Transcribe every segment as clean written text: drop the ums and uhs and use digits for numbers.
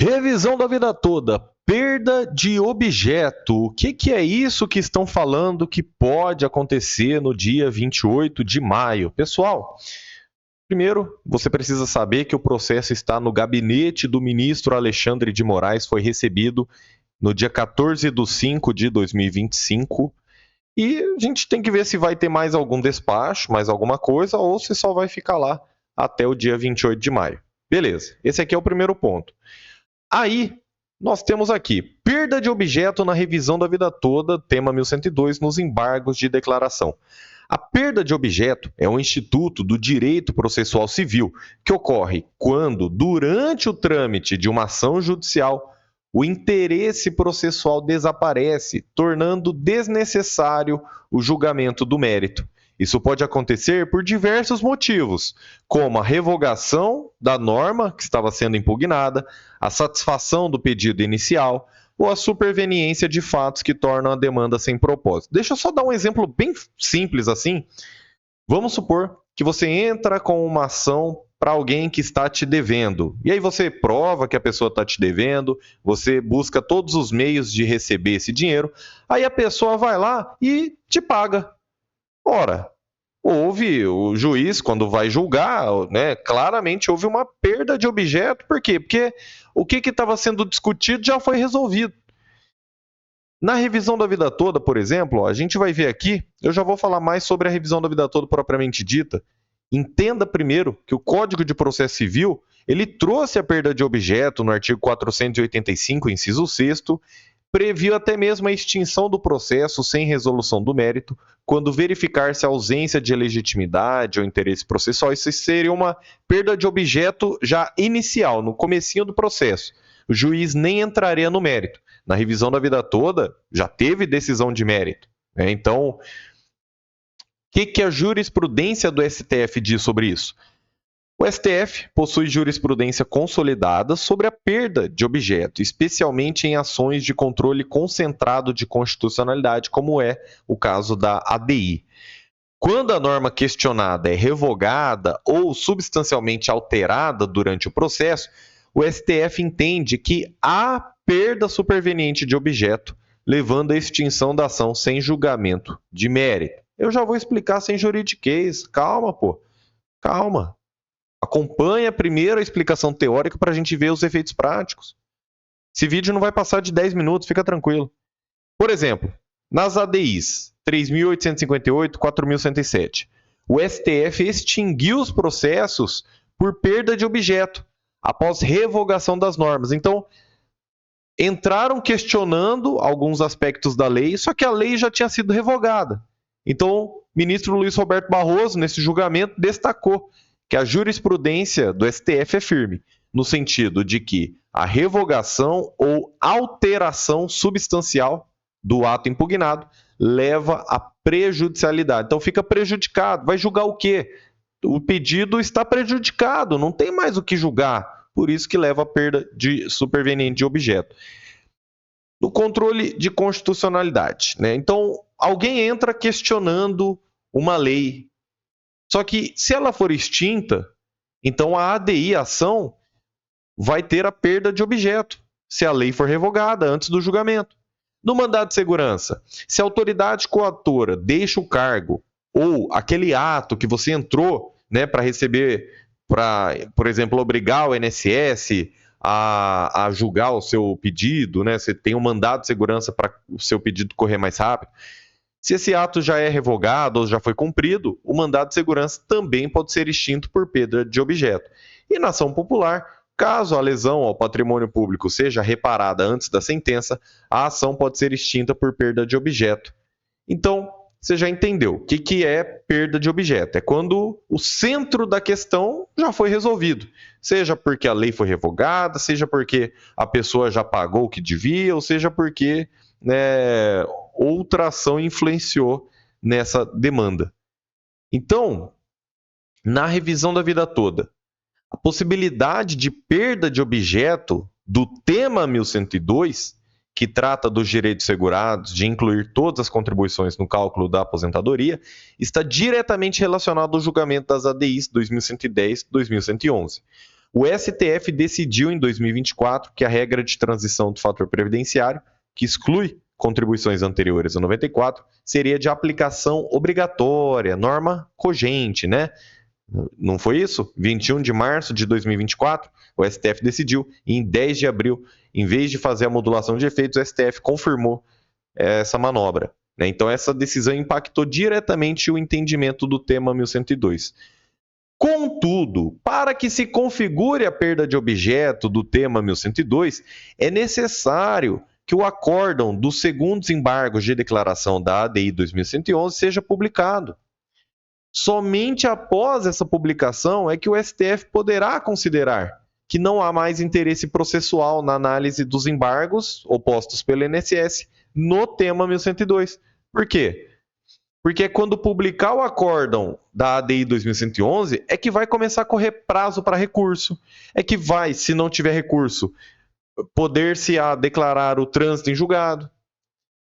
Revisão da vida toda, perda de objeto. O que é isso que estão falando que pode acontecer no dia 28 de maio? Pessoal, primeiro, você precisa saber que o processo está no gabinete do ministro Alexandre de Moraes, foi recebido no dia 14 de 5 de 2025. E a gente tem que ver se vai ter mais algum despacho, mais alguma coisa, ou se só vai ficar lá até o dia 28 de maio. Beleza, esse aqui é o primeiro ponto. Aí, nós temos aqui, perda de objeto na revisão da vida toda, tema 1102, nos embargos de declaração. A perda de objeto é um instituto do direito processual civil que ocorre quando, durante o trâmite de uma ação judicial, o interesse processual desaparece, tornando desnecessário o julgamento do mérito. Isso pode acontecer por diversos motivos, como a revogação da norma que estava sendo impugnada, a satisfação do pedido inicial ou a superveniência de fatos que tornam a demanda sem propósito. Deixa eu só dar um exemplo bem simples assim. Vamos supor que você entra com uma ação para alguém que está te devendo. E aí você prova que a pessoa está te devendo, você busca todos os meios de receber esse dinheiro, aí a pessoa vai lá e te paga. Ora, o juiz, quando vai julgar, né, claramente houve uma perda de objeto. Por quê? Porque o que estava sendo discutido já foi resolvido. Na revisão da vida toda, por exemplo, a gente vai ver aqui, eu já vou falar mais sobre a revisão da vida toda propriamente dita. Entenda primeiro que o Código de Processo Civil, ele trouxe a perda de objeto no artigo 485, inciso 6º, previu até mesmo a extinção do processo sem resolução do mérito, quando verificar-se a ausência de legitimidade ou interesse processual. Isso seria uma perda de objeto já inicial, no comecinho do processo. O juiz nem entraria no mérito. Na revisão da vida toda, já teve decisão de mérito. Então, o que a jurisprudência do STF diz sobre isso? O STF possui jurisprudência consolidada sobre a perda de objeto, especialmente em ações de controle concentrado de constitucionalidade, como é o caso da ADI. Quando a norma questionada é revogada ou substancialmente alterada durante o processo, o STF entende que há perda superveniente de objeto, levando à extinção da ação sem julgamento de mérito. Eu já vou explicar sem juridiquês. Calma, pô. Calma. Acompanha primeiro a explicação teórica para a gente ver os efeitos práticos. Esse vídeo não vai passar de 10 minutos, fica tranquilo. Por exemplo, nas ADIs 3.858, 4.107, o STF extinguiu os processos por perda de objeto, após revogação das normas. Então, entraram questionando alguns aspectos da lei, só que a lei já tinha sido revogada. Então, o ministro Luiz Roberto Barroso, nesse julgamento, destacou que a jurisprudência do STF é firme, no sentido de que a revogação ou alteração substancial do ato impugnado leva à prejudicialidade. Então fica prejudicado. Vai julgar o quê? O pedido está prejudicado, não tem mais o que julgar. Por isso que leva à perda de superveniente de objeto. No controle de constitucionalidade, né? Então, alguém entra questionando uma lei. Só que, se ela for extinta, então a ADI, a ação, vai ter a perda de objeto, se a lei for revogada antes do julgamento. No mandado de segurança, se a autoridade coatora deixa o cargo ou aquele ato que você entrou, né, para receber, por exemplo, obrigar o INSS a julgar o seu pedido, né, você tem um mandado de segurança para o seu pedido correr mais rápido. Se esse ato já é revogado ou já foi cumprido, o mandado de segurança também pode ser extinto por perda de objeto. E na ação popular, caso a lesão ao patrimônio público seja reparada antes da sentença, a ação pode ser extinta por perda de objeto. Então, você já entendeu o que é perda de objeto. É quando o centro da questão já foi resolvido. Seja porque a lei foi revogada, seja porque a pessoa já pagou o que devia, ou seja porque outra ação influenciou nessa demanda. Então, na revisão da vida toda, a possibilidade de perda de objeto do tema 1102, que trata dos direitos segurados, de incluir todas as contribuições no cálculo da aposentadoria, está diretamente relacionado ao julgamento das ADIs 2110 e 2111. O STF decidiu em 2024 que a regra de transição do fator previdenciário, que exclui contribuições anteriores a 94, seria de aplicação obrigatória, norma cogente, né? Não foi isso? 21 de março de 2024, o STF decidiu, e em 10 de abril, em vez de fazer a modulação de efeitos, o STF confirmou essa manobra. Então, essa decisão impactou diretamente o entendimento do tema 1102. Contudo, para que se configure a perda de objeto do tema 1102, é necessário que o acórdão dos segundos embargos de declaração da ADI 2111 seja publicado. Somente após essa publicação é que o STF poderá considerar que não há mais interesse processual na análise dos embargos opostos pelo INSS no tema 1102. Por quê? Porque quando publicar o acórdão da ADI 2111 é que vai começar a correr prazo para recurso. É que vai, se não tiver recurso, poder-se declarar o trânsito em julgado.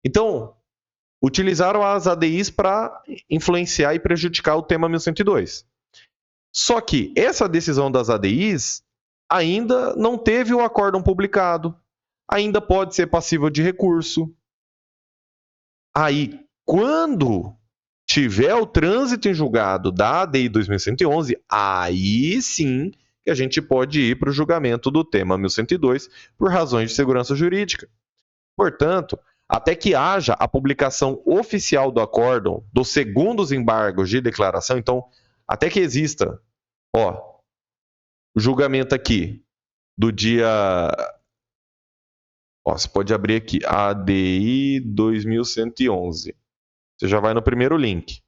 Então, utilizaram as ADIs para influenciar e prejudicar o tema 1102. Só que essa decisão das ADIs ainda não teve o acórdão publicado, ainda pode ser passível de recurso. Aí, quando tiver o trânsito em julgado da ADI 2111, aí sim que a gente pode ir para o julgamento do tema 1102 por razões de segurança jurídica. Portanto, até que haja a publicação oficial do acórdão dos segundos embargos de declaração, então, até que exista, o julgamento aqui do dia... você pode abrir aqui, ADI 2111. Você já vai no primeiro link.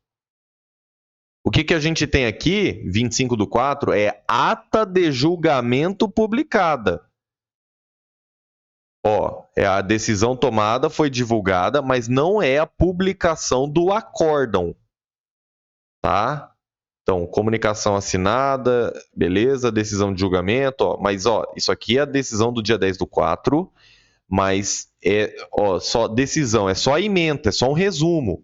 O que a gente tem aqui, 25/4, é ata de julgamento publicada. É a decisão tomada, foi divulgada, mas não é a publicação do acórdão. Tá? Então, comunicação assinada, beleza, decisão de julgamento, mas isso aqui é a decisão do dia 10/4, mas só decisão, é só a ementa, é só um resumo.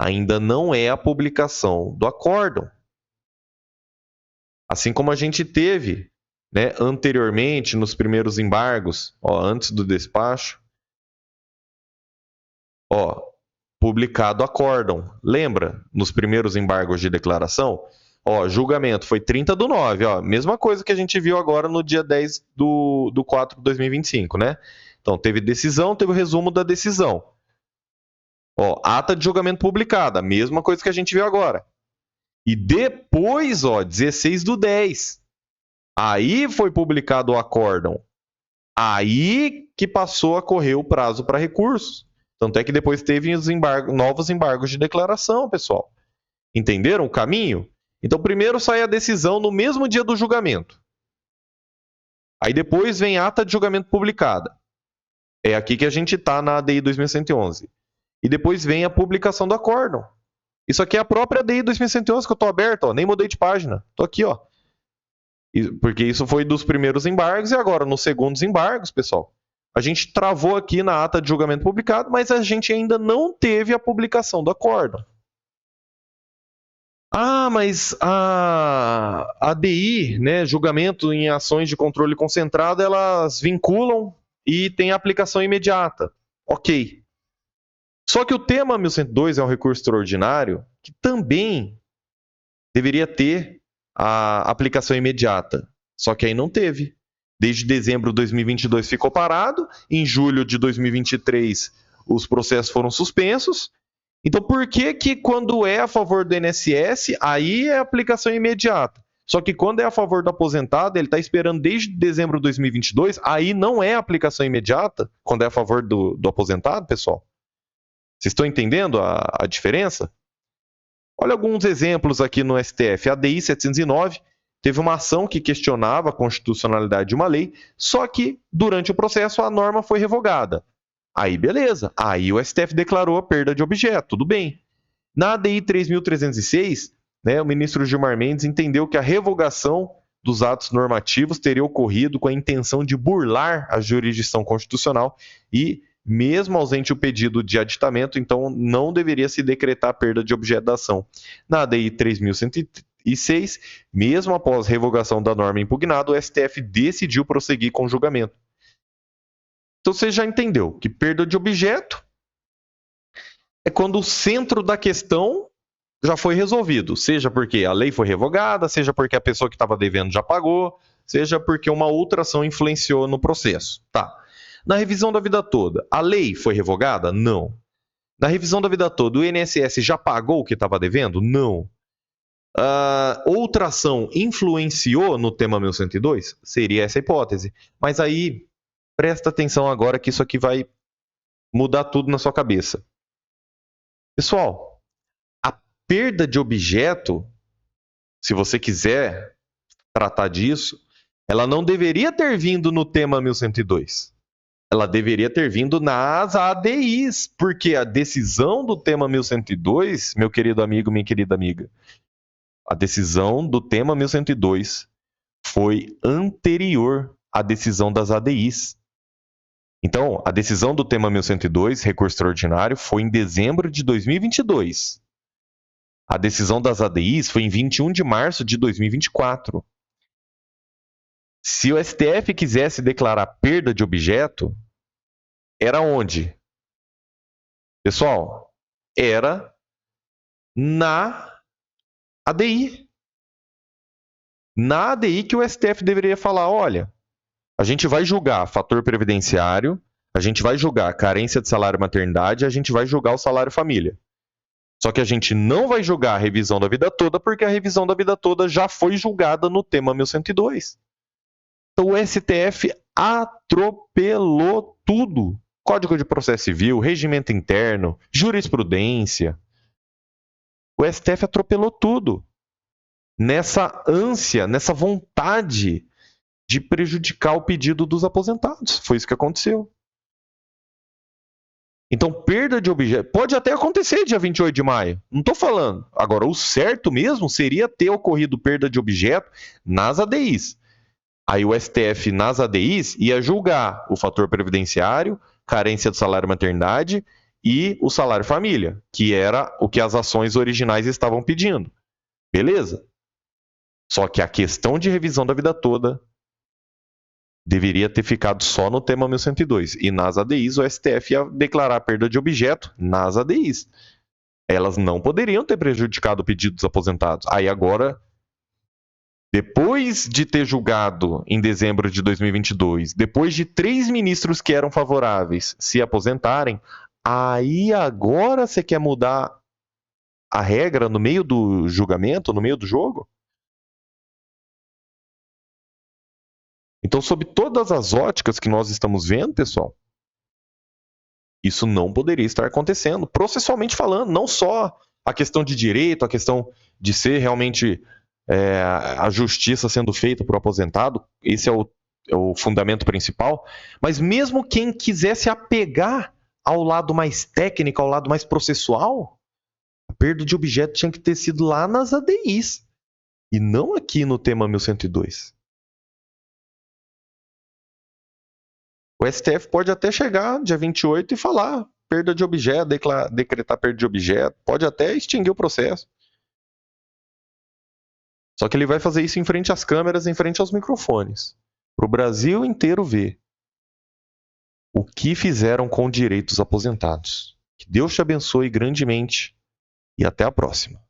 Ainda não é a publicação do acórdão. Assim como a gente teve, né, anteriormente, nos primeiros embargos, antes do despacho, publicado acórdão. Lembra? Nos primeiros embargos de declaração, julgamento foi 30/9, mesma coisa que a gente viu agora no dia 10/4 de 2025, né? Então, teve decisão, teve o resumo da decisão. Ata de julgamento publicada, mesma coisa que a gente viu agora. E depois, 16/10, aí foi publicado o acórdão. Aí que passou a correr o prazo para recursos. Tanto é que depois teve os novos embargos de declaração, pessoal. Entenderam o caminho? Então, primeiro sai a decisão no mesmo dia do julgamento. Aí depois vem a ata de julgamento publicada. É aqui que a gente está na ADI 2111. E depois vem a publicação do acórdão. Isso aqui é a própria ADI 2111 que eu estou aberto, nem mudei de página. Estou aqui, porque isso foi dos primeiros embargos e agora nos segundos embargos, pessoal. A gente travou aqui na ata de julgamento publicado, mas a gente ainda não teve a publicação do acórdão. Mas a ADI, né, julgamento em ações de controle concentrado, elas vinculam e tem aplicação imediata. Ok. Só que o tema 1102 é um recurso extraordinário que também deveria ter a aplicação imediata. Só que aí não teve. Desde dezembro de 2022 ficou parado, em julho de 2023 os processos foram suspensos. Então por que quando é a favor do INSS, aí é aplicação imediata? Só que quando é a favor do aposentado, ele está esperando desde dezembro de 2022, aí não é aplicação imediata, quando é a favor do aposentado, pessoal? Vocês estão entendendo a diferença? Olha alguns exemplos aqui no STF. A ADI 709 teve uma ação que questionava a constitucionalidade de uma lei, só que durante o processo a norma foi revogada. Aí beleza, aí o STF declarou a perda de objeto, tudo bem. Na ADI 3.306, né, o ministro Gilmar Mendes entendeu que a revogação dos atos normativos teria ocorrido com a intenção de burlar a jurisdição constitucional e, mesmo ausente o pedido de aditamento, então não deveria se decretar a perda de objeto da ação. Na ADI 2006, mesmo após revogação da norma impugnada, o STF decidiu prosseguir com o julgamento. Então você já entendeu que perda de objeto é quando o centro da questão já foi resolvido, seja porque a lei foi revogada, seja porque a pessoa que estava devendo já pagou, seja porque uma outra ação influenciou no processo. Tá. Na revisão da vida toda, a lei foi revogada? Não. Na revisão da vida toda, o INSS já pagou o que estava devendo? Não. Outra ação influenciou no tema 1102? Seria essa a hipótese. Mas aí, presta atenção agora que isso aqui vai mudar tudo na sua cabeça. Pessoal, a perda de objeto, se você quiser tratar disso, ela não deveria ter vindo no tema 1102. Ela deveria ter vindo nas ADIs, porque a decisão do tema 1102, meu querido amigo, minha querida amiga, a decisão do tema 1102 foi anterior à decisão das ADIs. Então, a decisão do tema 1102, recurso extraordinário, foi em dezembro de 2022. A decisão das ADIs foi em 21 de março de 2024. Se o STF quisesse declarar perda de objeto, era onde? Pessoal, era na ADI. Na ADI que o STF deveria falar, olha, a gente vai julgar fator previdenciário, a gente vai julgar carência de salário maternidade, a gente vai julgar o salário família. Só que a gente não vai julgar a revisão da vida toda, porque a revisão da vida toda já foi julgada no tema 1102. Então o STF atropelou tudo. Código de Processo Civil, regimento interno, jurisprudência. O STF atropelou tudo. Nessa ânsia, nessa vontade de prejudicar o pedido dos aposentados. Foi isso que aconteceu. Então, perda de objeto pode até acontecer dia 28 de maio. Não estou falando. Agora, o certo mesmo seria ter ocorrido perda de objeto nas ADIs. Aí o STF, nas ADIs, ia julgar o fator previdenciário, carência do salário maternidade e o salário família, que era o que as ações originais estavam pedindo. Beleza? Só que a questão de revisão da vida toda deveria ter ficado só no tema 1102. E nas ADIs, o STF ia declarar perda de objeto nas ADIs. Elas não poderiam ter prejudicado o pedido dos aposentados. Aí agora, depois de ter julgado em dezembro de 2022, depois de 3 ministros que eram favoráveis se aposentarem, aí agora você quer mudar a regra no meio do julgamento, no meio do jogo? Então, sob todas as óticas que nós estamos vendo, pessoal, isso não poderia estar acontecendo, processualmente falando, não só a questão de direito, a questão de ser realmente a justiça sendo feita por aposentado, esse é o fundamento principal, mas mesmo quem quisesse apegar ao lado mais técnico, ao lado mais processual, a perda de objeto tinha que ter sido lá nas ADIs, e não aqui no tema 1102. O STF pode até chegar dia 28 e falar perda de objeto, decretar perda de objeto, pode até extinguir o processo. Só que ele vai fazer isso em frente às câmeras, em frente aos microfones, para o Brasil inteiro ver o que fizeram com direitos aposentados. Que Deus te abençoe grandemente e até a próxima.